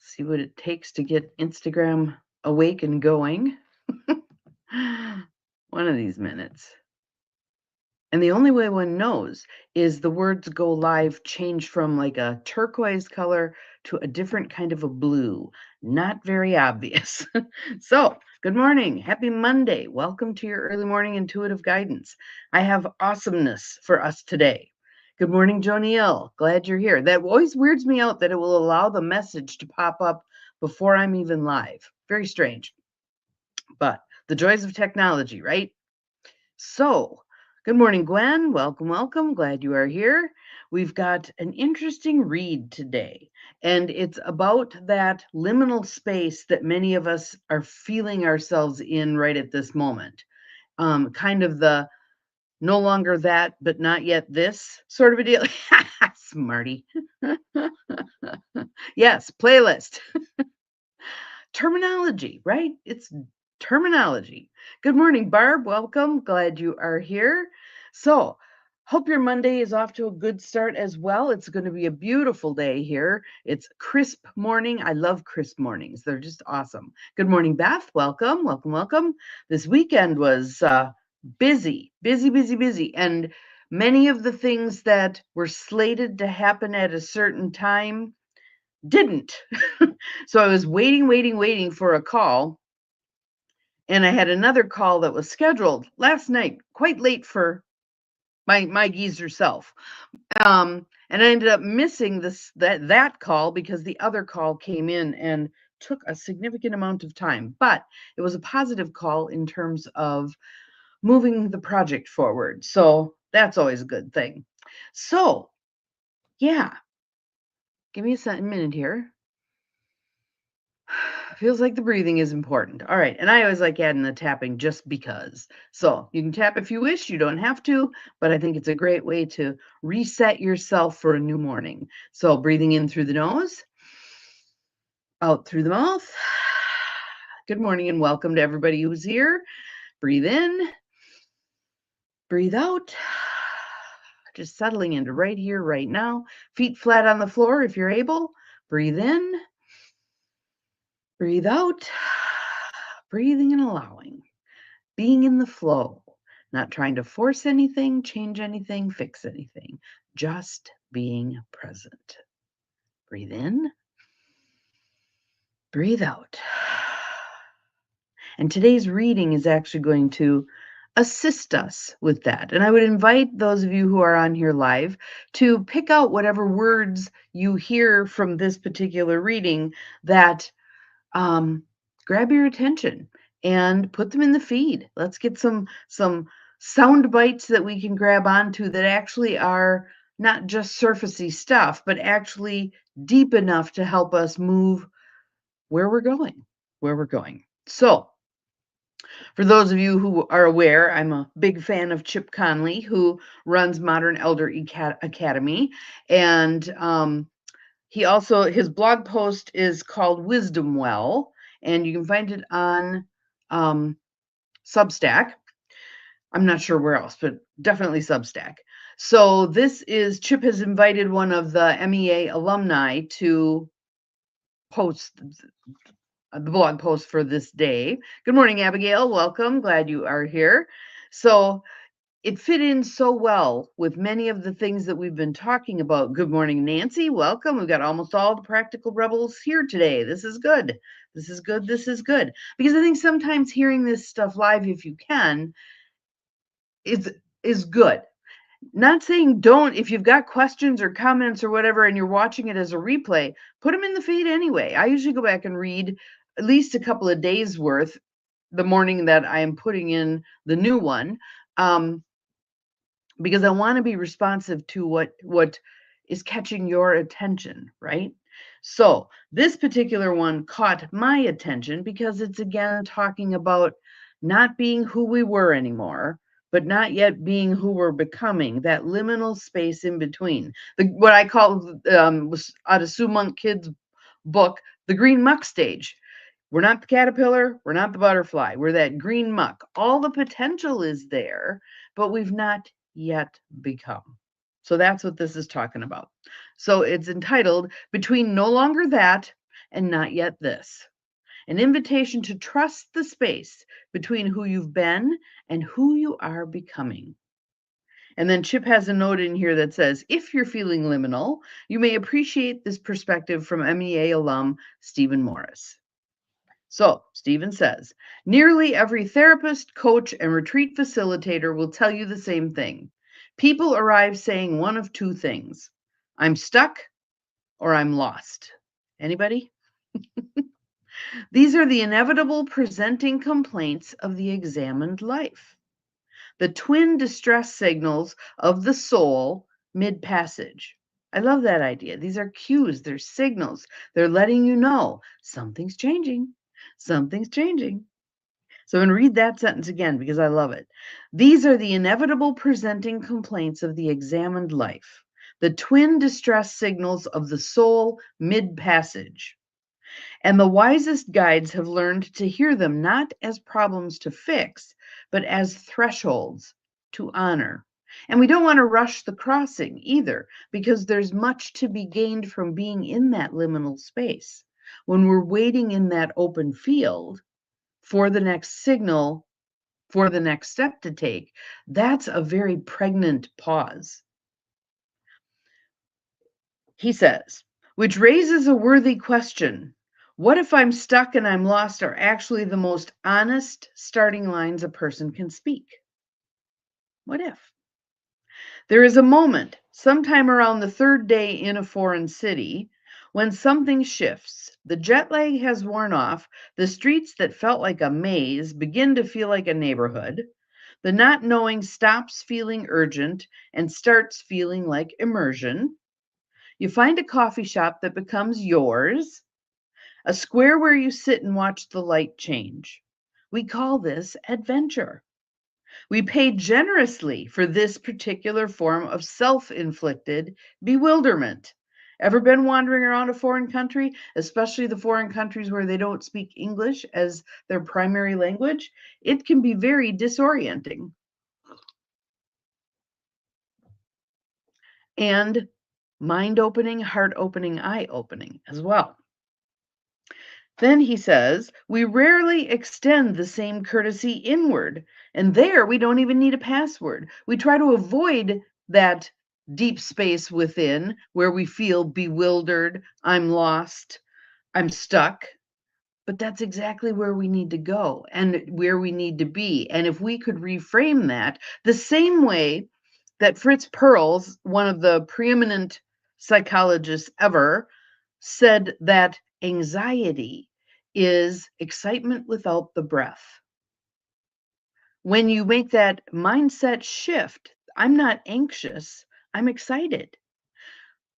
See what it takes to get Instagram awake and going. One of these minutes. And the only way one knows is the words go live change from like a turquoise color to a different kind of a blue. Not very obvious. So, good morning. Happy Monday. Welcome to your early morning intuitive guidance. I have awesomeness for us today. Good morning, Joniel. Glad you're here. That always weirds me out that it will allow the message to pop up before I'm even live. Very strange. But the joys of technology, right? So, good morning, Gwen. Welcome, welcome. Glad you are here. We've got an interesting read today, and it's about that liminal space that many of us are feeling ourselves in right at this moment. Kind of the no longer that, but not yet this sort of a deal. Smarty. Yes, playlist. Terminology, right? It's terminology. Good morning, Barb. Welcome. Glad you are here. So, hope your Monday is off to a good start as well. It's going to be a beautiful day here. It's crisp morning. I love crisp mornings. They're just awesome. Good morning, Beth. Welcome, welcome, welcome. This weekend was busy, busy, busy, busy. And many of the things that were slated to happen at a certain time didn't. So I was waiting for a call. And I had another call that was scheduled last night, quite late for my geezer self. And I ended up missing that call because the other call came in and took a significant amount of time. But it was a positive call in terms of moving the project forward. So that's always a good thing. So, yeah, give me a minute here. Feels like the breathing is important. All right. And I always like adding the tapping just because. So you can tap if you wish, you don't have to, but I think it's a great way to reset yourself for a new morning. So breathing in through the nose, out through the mouth. Good morning and welcome to everybody who's here. Breathe in, breathe out. Just settling into right here, right now. Feet flat on the floor if you're able. Breathe in, breathe out. Breathing and allowing. Being in the flow, not trying to force anything, change anything, fix anything, just being present. Breathe in, breathe out. And today's reading is actually going to assist us with that. And I would invite those of you who are on here live to pick out whatever words you hear from this particular reading that grab your attention and put them in the feed. Let's get some sound bites that we can grab onto that actually are not just surfacey stuff, but actually deep enough to help us move where we're going. So, for those of you who are aware, I'm a big fan of Chip Conley, who runs Modern Elder Academy, and his blog post is called Wisdom Well, and you can find it on Substack. I'm not sure where else, but definitely Substack. So Chip has invited one of the MEA alumni to post the blog post for this day. Good morning, Abigail. Welcome. Glad you are here. So it fit in so well with many of the things that we've been talking about. Good morning, Nancy. Welcome. We've got almost all the practical rebels here today. This is good. This is good. This is good. Because I think sometimes hearing this stuff live, if you can, is good. Not saying don't, if you've got questions or comments or whatever, and you're watching it as a replay, put them in the feed anyway. I usually go back and read at least a couple of days worth the morning that I am putting in the new one. Because I want to be responsive to what is catching your attention, right? So this particular one caught my attention because it's again talking about not being who we were anymore, but not yet being who we're becoming, that liminal space in between. What I call, was out of Sue Monk Kidd's book, the green muck stage. We're not the caterpillar, we're not the butterfly, we're that green muck. All the potential is there, but we've not yet become. So that's what this is talking about. So it's entitled Between No Longer That and not yet this. An invitation to trust the space between who you've been and who you are becoming. And then Chip has a note in here that says, if you're feeling liminal, you may appreciate this perspective from MEA alum Stephen Morris. So Stephen says, nearly every therapist, coach, and retreat facilitator will tell you the same thing. People arrive saying one of two things: I'm stuck or I'm lost. Anybody? These are the inevitable presenting complaints of the examined life. The twin distress signals of the soul mid-passage. I love that idea. These are cues, they're signals. They're letting you know something's changing. Something's changing. So I'm going to read that sentence again because I love it. These are the inevitable presenting complaints of the examined life, the twin distress signals of the soul mid-passage. And the wisest guides have learned to hear them not as problems to fix, but as thresholds to honor. And we don't want to rush the crossing either, because there's much to be gained from being in that liminal space. When we're waiting in that open field for the next signal, for the next step to take, that's a very pregnant pause. He says, which raises a worthy question. What if I'm stuck and I'm lost are actually the most honest starting lines a person can speak? What if? There is a moment, sometime around the third day in a foreign city, when something shifts. The jet lag has worn off. The streets that felt like a maze begin to feel like a neighborhood. The not knowing stops feeling urgent and starts feeling like immersion. You find a coffee shop that becomes yours, a square where you sit and watch the light change. We call this adventure. We pay generously for this particular form of self-inflicted bewilderment. Ever been wandering around a foreign country, especially the foreign countries where they don't speak English as their primary language? It can be very disorienting. And mind-opening, heart-opening, eye-opening as well. Then he says, we rarely extend the same courtesy inward, and there we don't even need a password. We try to avoid that deep space within where we feel bewildered, I'm lost, I'm stuck. But that's exactly where we need to go and where we need to be. And if we could reframe that the same way that Fritz Perls, one of the preeminent psychologists ever, said that anxiety is excitement without the breath. When you make that mindset shift, I'm not anxious, I'm excited.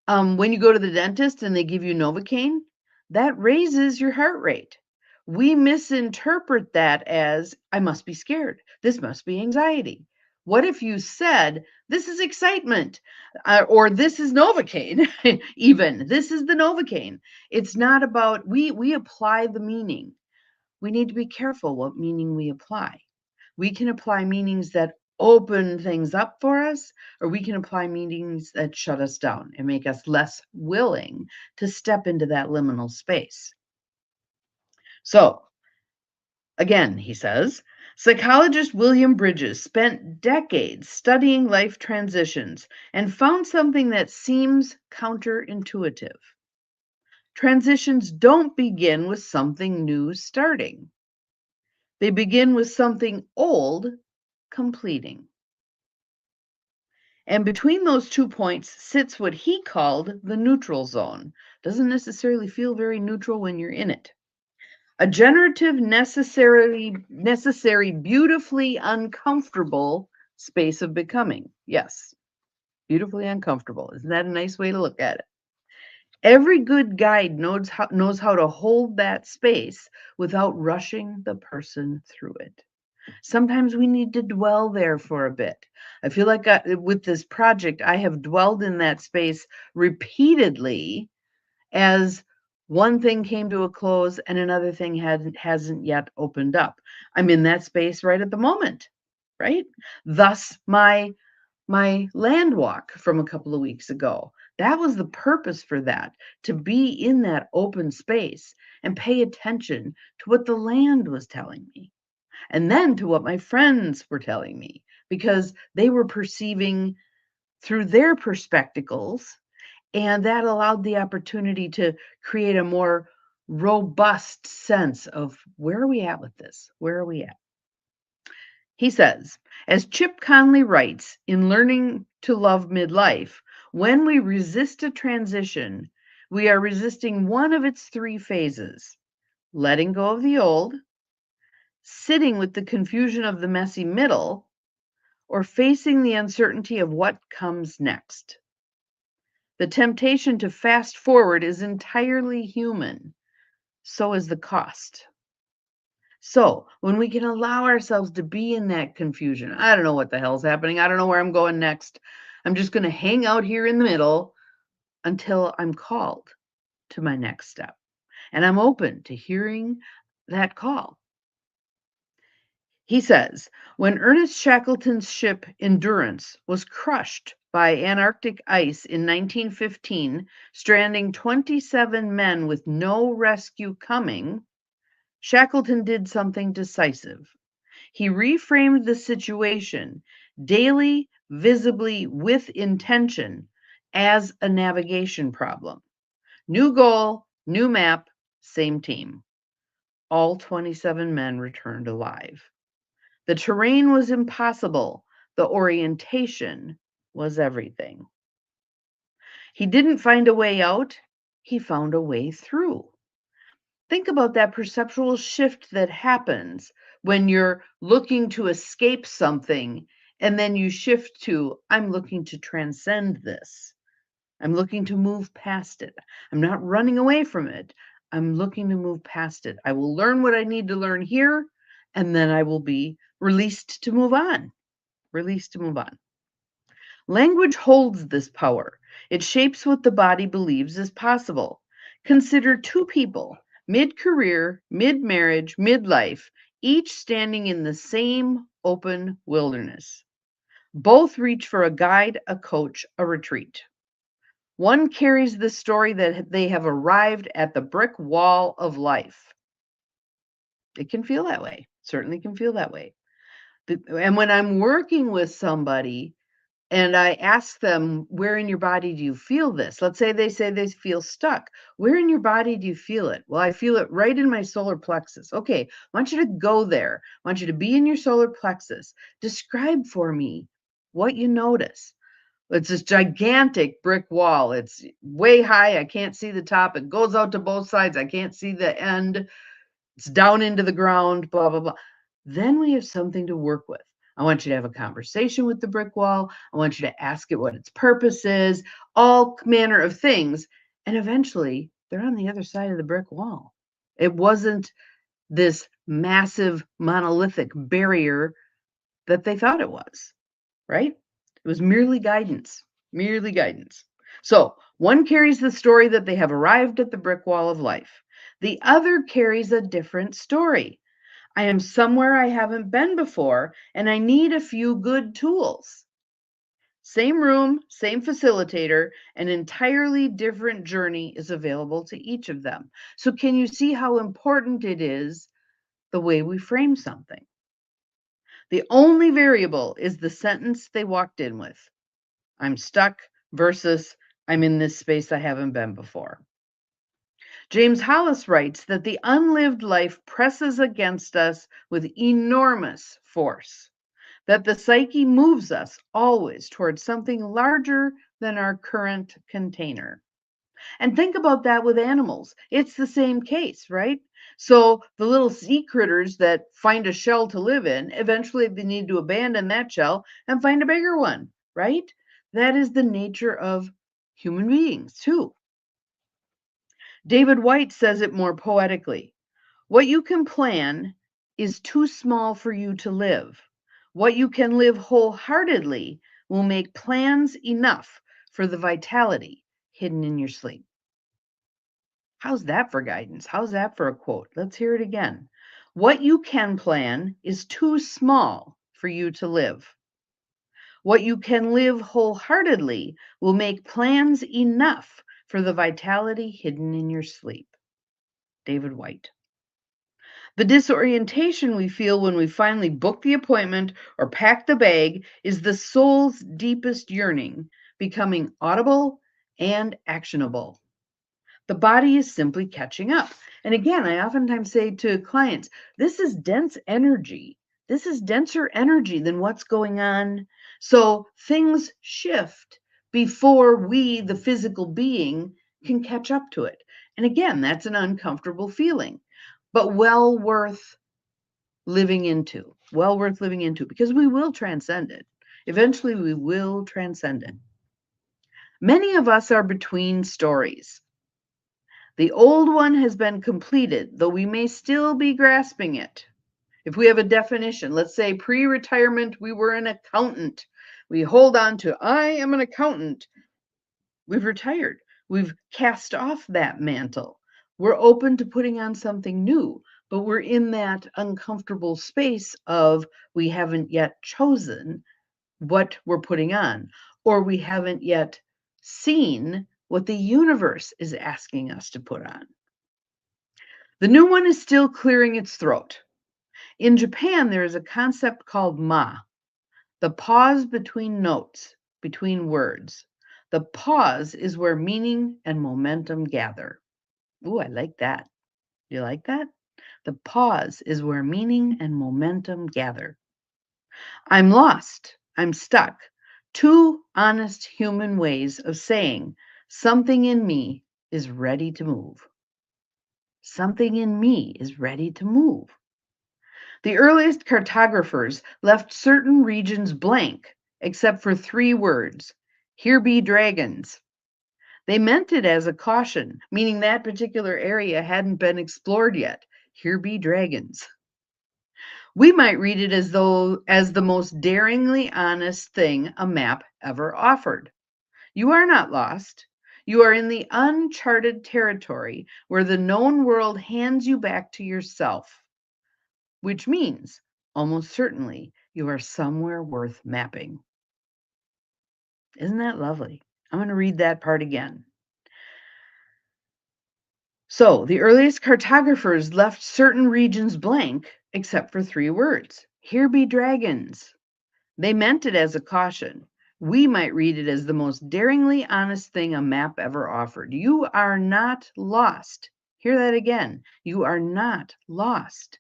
When you go to the dentist and they give you Novocaine, that raises your heart rate. We misinterpret that as, I must be scared. This must be anxiety. What if you said, this is excitement, or this is Novocaine, even, this is the Novocaine. It's not about, we apply the meaning. We need to be careful what meaning we apply. We can apply meanings that open things up for us, or we can apply meanings that shut us down and make us less willing to step into that liminal space. So, again, he says, psychologist William Bridges spent decades studying life transitions and found something that seems counterintuitive. Transitions don't begin with something new starting. They begin with something old completing. And between those 2 points sits what he called the neutral zone. Doesn't necessarily feel very neutral when you're in it. A generative, necessary, beautifully uncomfortable space of becoming. Yes, beautifully uncomfortable. Isn't that a nice way to look at it? Every good guide knows how to hold that space without rushing the person through it. Sometimes we need to dwell there for a bit. I feel like with this project, I have dwelled in that space repeatedly as one thing came to a close and another thing hasn't yet opened up. I'm in that space right at the moment, right? Thus, my land walk from a couple of weeks ago. That was the purpose for that, to be in that open space and pay attention to what the land was telling me, and then to what my friends were telling me, because they were perceiving through their perspectives, and that allowed the opportunity to create a more robust sense of where are we at with this? Where are we at? He says, as Chip Conley writes in Learning to Love Midlife, when we resist a transition, we are resisting one of its three phases: letting go of the old, sitting with the confusion of the messy middle, or facing the uncertainty of what comes next. The temptation to fast forward is entirely human. So is the cost. So when we can allow ourselves to be in that confusion, I don't know what the hell's happening. I don't know where I'm going next. I'm just going to hang out here in the middle until I'm called to my next step. And I'm open to hearing that call. He says, when Ernest Shackleton's ship Endurance was crushed by Antarctic ice in 1915, stranding 27 men with no rescue coming, Shackleton did something decisive. He reframed the situation, daily, visibly, with intention, as a navigation problem. New goal, new map, same team. All 27 men returned alive. The terrain was impossible. The orientation was everything. He didn't find a way out. He found a way through. Think about that perceptual shift that happens when you're looking to escape something and then you shift to, I'm looking to transcend this. I'm looking to move past it. I'm not running away from it. I'm looking to move past it. I will learn what I need to learn here, and then I will be released to move on. Released to move on. Language holds this power. It shapes what the body believes is possible. Consider two people, mid-career, mid-marriage, mid-life, each standing in the same open wilderness. Both reach for a guide, a coach, a retreat. One carries the story that they have arrived at the brick wall of life. It can feel that way. Certainly can feel that way. And when I'm working with somebody and I ask them, where in your body do you feel this? Let's say they feel stuck. Where in your body do you feel it? Well, I feel it right in my solar plexus. Okay, I want you to go there. I want you to be in your solar plexus. Describe for me what you notice. It's this gigantic brick wall. It's way high. I can't see the top. It goes out to both sides. I can't see the end. It's down into the ground, blah, blah, blah. Then we have something to work with. I want you to have a conversation with the brick wall. I want you to ask it what its purpose is, all manner of things. And eventually, they're on the other side of the brick wall. It wasn't this massive monolithic barrier that they thought it was, right? It was merely guidance, merely guidance. So one carries the story that they have arrived at the brick wall of life. The other carries a different story. I am somewhere I haven't been before, and I need a few good tools. Same room, same facilitator, an entirely different journey is available to each of them. So can you see how important it is the way we frame something? The only variable is the sentence they walked in with. I'm stuck versus I'm in this space I haven't been before. James Hollis writes that the unlived life presses against us with enormous force, that the psyche moves us always towards something larger than our current container. And think about that with animals. It's the same case, right? So the little sea critters that find a shell to live in, eventually they need to abandon that shell and find a bigger one, right? That is the nature of human beings, too. David White says it more poetically. What you can plan is too small for you to live. What you can live wholeheartedly will make plans enough for the vitality hidden in your sleep. How's that for guidance? How's that for a quote? Let's hear it again. What you can plan is too small for you to live. What you can live wholeheartedly will make plans enough for the vitality hidden in your sleep. David White. The disorientation we feel when we finally book the appointment or pack the bag is the soul's deepest yearning, becoming audible and actionable. The body is simply catching up. And again, I oftentimes say to clients, this is dense energy. This is denser energy than what's going on. So things shift before we, the physical being, can catch up to it. And again, that's an uncomfortable feeling, but well worth living into, because we will transcend it. Eventually, we will transcend it. Many of us are between stories. The old one has been completed, though we may still be grasping it. If we have a definition, let's say pre-retirement, we were an accountant. We hold on to, I am an accountant. We've retired. We've cast off that mantle. We're open to putting on something new, but we're in that uncomfortable space of we haven't yet chosen what we're putting on, or we haven't yet seen what the universe is asking us to put on. The new one is still clearing its throat. In Japan, there is a concept called ma, the pause between notes, between words. The pause is where meaning and momentum gather. Ooh, I like that. You like that? The pause is where meaning and momentum gather. I'm lost. I'm stuck. Two honest human ways of saying something in me is ready to move. Something in me is ready to move. The earliest cartographers left certain regions blank, except for 3 words: here be dragons. They meant it as a caution, meaning that particular area hadn't been explored yet. Here be dragons. We might read it as the most daringly honest thing a map ever offered. You are not lost. You are in the uncharted territory where the known world hands you back to yourself, which means almost certainly you are somewhere worth mapping. Isn't that lovely? I'm going to read that part again. So, the earliest cartographers left certain regions blank except for 3 words. Here be dragons. They meant it as a caution. We might read it as the most daringly honest thing a map ever offered. You are not lost. Hear that again. You are not lost.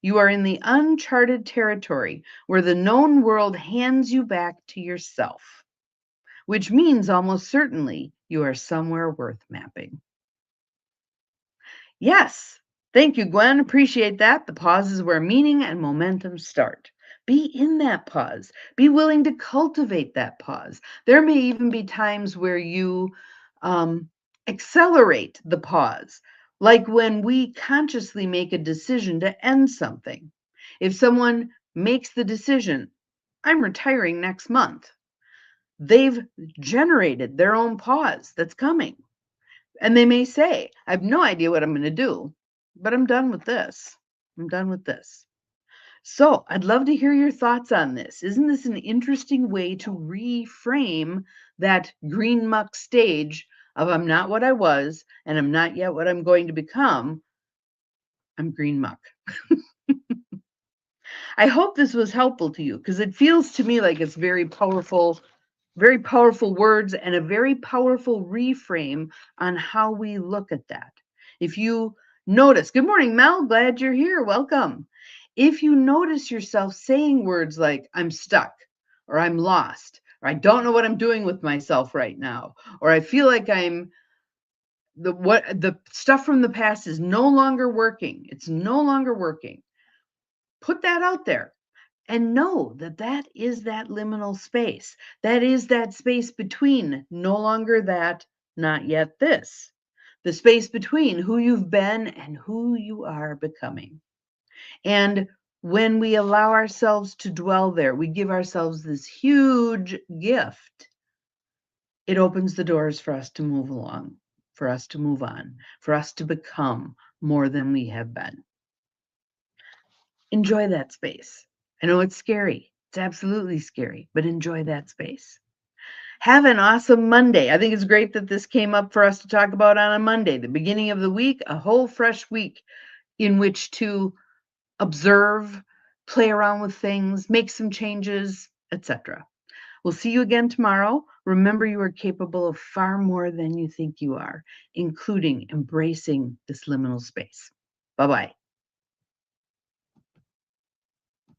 You are in the uncharted territory where the known world hands you back to yourself, which means almost certainly you are somewhere worth mapping. Yes. Thank you, Gwen. Appreciate that. The pause is where meaning and momentum start. Be in that pause. Be willing to cultivate that pause. There may even be times where you accelerate the pause, like when we consciously make a decision to end something. If someone makes the decision, I'm retiring next month, they've generated their own pause that's coming. And they may say, I have no idea what I'm going to do, but I'm done with this. I'm done with this. So I'd love to hear your thoughts on this. Isn't this an interesting way to reframe that green muck stage of I'm not what I was and I'm not yet what I'm going to become? I'm green muck. I hope this was helpful to you because it feels to me like it's very powerful words and a very powerful reframe on how we look at that. If you notice, good morning, Mel, glad you're here, welcome. If you notice yourself saying words like I'm stuck, or I'm lost, or I don't know what I'm doing with myself right now, or I feel like the stuff from the past is no longer working, it's no longer working, put that out there. And know that that is that liminal space. That is that space between no longer that, not yet this. The space between who you've been and who you are becoming. And when we allow ourselves to dwell there, we give ourselves this huge gift. It opens the doors for us to move along, for us to move on, for us to become more than we have been. Enjoy that space. I know it's scary. It's absolutely scary, but enjoy that space. Have an awesome Monday. I think it's great that this came up for us to talk about on a Monday, the beginning of the week, a whole fresh week in which to observe, play around with things, make some changes, etc. We'll see you again tomorrow. Remember, you are capable of far more than you think you are, including embracing this liminal space. Bye bye.